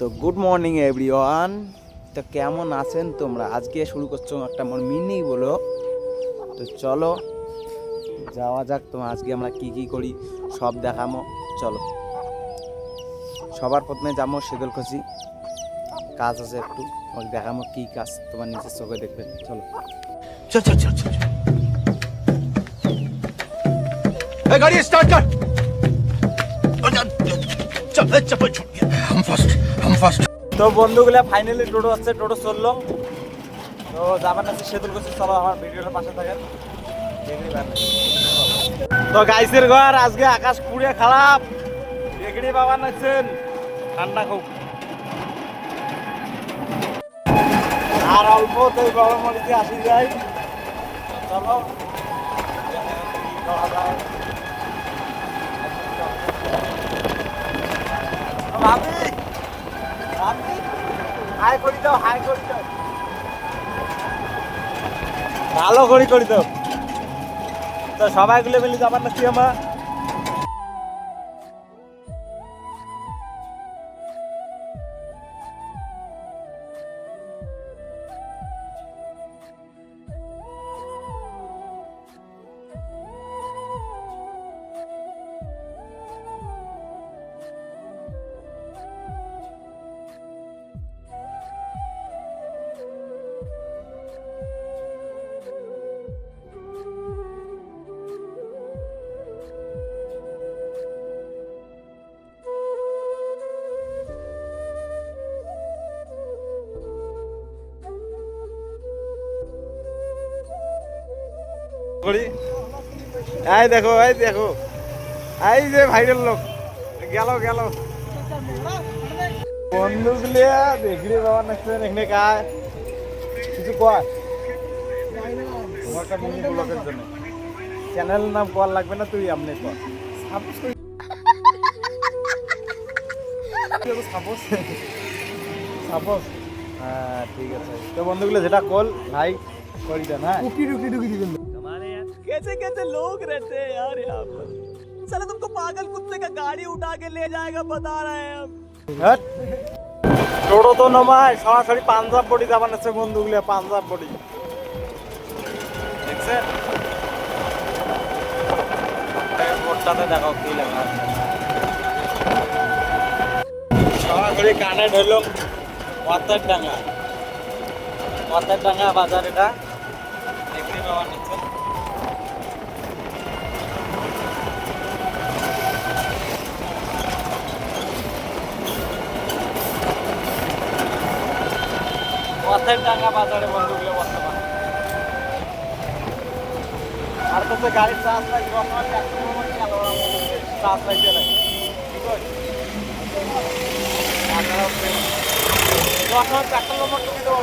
তো good morning everyone. তো কেমন আছেন তোমরা? আজকে শুরু করছো একটা মিনি বলো। তো চলো যাওয়া যাক। তোমার আজকে আমরা কি কি করি সব দেখামো। চলো, সবার প্রথমে যাবো শীতলকুচি, কাজ আছে একটু, তোমাকে দেখামো কি কাজ, তোমার নিজের চোখে দেখবে। চলো चल चल चल चल ए, गाड़ी स्टार्ट कर। चल चप्पल छूट गया। हम फर्स्ट। তো বন্ধুগুলা ফাইনালি টোটো আসছে, টোটো চললো। তো যাবার আছে শীতলকুচি। চলো আমার ভিডিওটার পাশে থাকেন। তো গাইসের ঘর আজকে আকাশ পুড়ে খারাপ, বেগড়ি বাবা নাচছেন, ঠান্ডা খুব আর অল্প তো গরম মরিচে আসি যায়। চলো ভাবি ভাবি হাই করি দাও, হাই করি দাও, ভালো করি দাও। তো সবাই গুলো মিলে যাবার নাকি আমার। এই দেখো, এই দেখো, এই যে ভাইরাল লোক গেল গেল। বন্ধুগুলিয়া দেখলি বাবা নাচছেন এখানে। কাজ কিছু কর, তোমার মিনি ব্লগের জন্য চ্যানেল নাম কর লাগবে না, তুই আপনি কর সাপোজ। হ্যাঁ ঠিক আছে। তো বন্ধুগুলো যেটা কল লাইক করি দেন। হ্যাঁ ঢুকি দিবেন। कैसे कैसे लोग रहते हैं यार यहाँ पर। साला तुमको पागल कुत्ते का गाड़ी उठा के ले जाएगा बता रहे हैं हम। টোটো তো নমায় সরাসরি পাঞ্জাব বডি যাবার আছে বন্ধুগুলো, পাঞ্জাব বডি দেখছেন। বোর্ডটাতে দেখো কি লেখা আছে। সরাসরি কানে ঢেলুম মাথার ডাঙ্গা বাজার। এটা দেখতে পাওয়া যাচ্ছে। ডাঙ্গা বাজারে বন্ধুগুলো বর্তমান। আর তো গাড়ির চার্জ লাগবে, চার্জ লাগবে না। পেট্রোল নম্বর তুমি দেবো।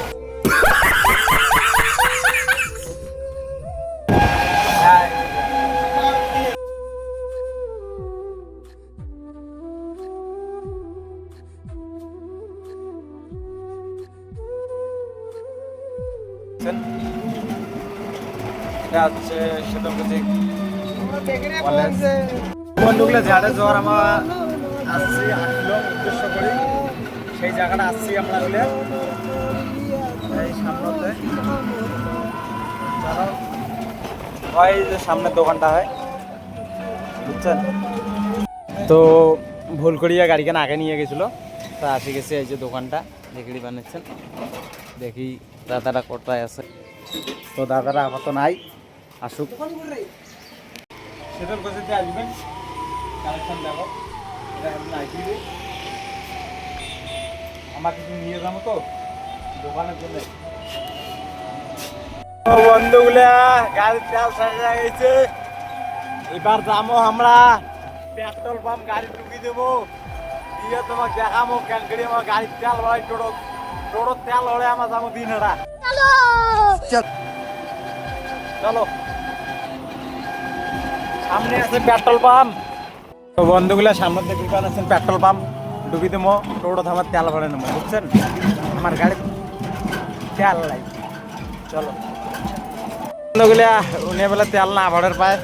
হচ্ছে শীতলকুচি বন্ধুগুলো ঝাড়ে জ্বর আমার আসছি, আসলো উদ্দেশ্য করি সেই জায়গাটা আসছি আমরা বলে এই সামনেতে। হয় যে সামনের দোকানটা হয়, বুঝছেন। তো ভুল করিয়া গাড়িখানে আগে নিয়ে গেছিলো, তা আসে গেছে এই যে দোকানটা দেখি বানাচ্ছেন। দেখি দাদারা কোথায় আছে। তো দাদারা আপাতত নাই, আসুক। শীতলকুচিতে আসবেন, কালেকশন দেখো। আমার কিছু নিয়ে যাবো তো দোকানের জন্য। বন্ধুগুলা গাড়ির তেল শেষ হয়ে গেছে, এবার যাবো আমরা পেট্রোল পাম্প। গাড়ি ঢুকি দেবো, দিয়ে তোমাকে দেখাবো কেন করি আমার গাড়ির তেল ভরাই। টোটোর তেল ভরে আমার যাবো দিনহাটা। চলো, সামনে আছে পেট্রোল পাম্প। তো বন্ধুগুলা সামনের দিকে আছেন পেট্রোল পাম্প, ঢুকি দেবো। টোটো আমার তেল ভরে নেবো, বুঝছেন। আমার গাড়ি তেল লাই। চলো বন্ধুগুলা, উনি বলে তেল না ভরের পায়,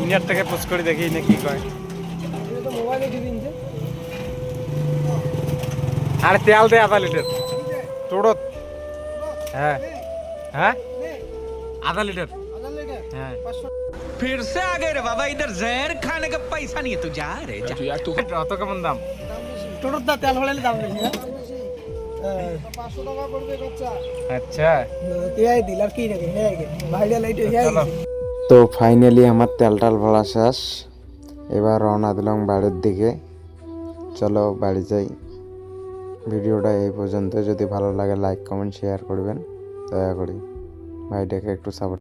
ইনার থেকে পুষ করে দেখি না কি কয়। আরে তেল দে আধা লিটার টোড়ো হ্যাঁ হ্যাঁ আধা লিটার হ্যাঁ फिर से आ गए रे बाबा इधर जहर खाने का पैसा नहीं है तू जा रे जा। অত কেমন দাম টোটোর দা তেল হলে দাম বেশি না আচ্ছা এই দিল আর কি রেখে হয়ে গেছে ভাইরাল লাইট হয়ে চলো গেছে তো ফাইনালি আমার তেল ভরা শেষ, এবার রওনা দিলাম বাড়ির দিকে। চলো বাড়ি যাই। ভিডিওটা এই পর্যন্ত, যদি ভালো লাগে লাইক কমেন্ট শেয়ার করবেন দয়া করে, ভাইটাকে একটু সাপোর্ট